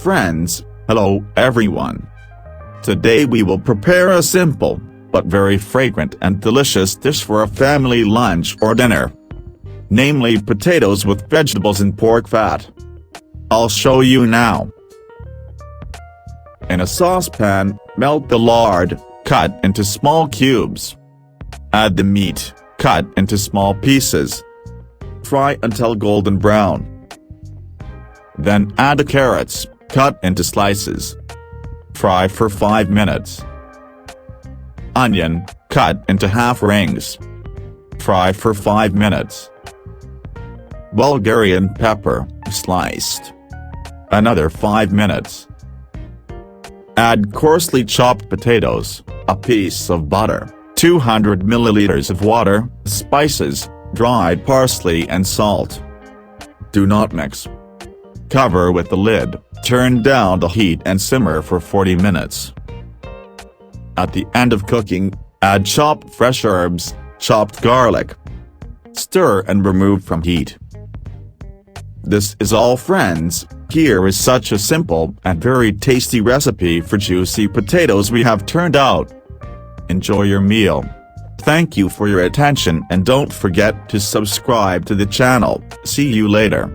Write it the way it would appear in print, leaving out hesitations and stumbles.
Friends, hello everyone. Today we will prepare a simple, but very fragrant and delicious dish for a family lunch or dinner. Namely potatoes with vegetables and pork fat. I'll show you now. In a saucepan, melt the lard, cut into small cubes. Add the meat, cut into small pieces. Fry until golden brown. Then add the carrots, cut into slices. Fry for 5 minutes. Onion, cut into half rings. Fry for 5 minutes. Bulgarian pepper, sliced. Another 5 minutes. Add coarsely chopped potatoes, a piece of butter, 200 milliliters of water, spices, dried parsley and salt. Do not mix. Cover with the lid, turn down the heat and simmer for 40 minutes. At the end of cooking, add chopped fresh herbs, chopped garlic. Stir and remove from heat. This is all, friends. Here is such a simple and very tasty recipe for juicy potatoes we have turned out. Enjoy your meal. Thank you for your attention and don't forget to subscribe to the channel. See you later.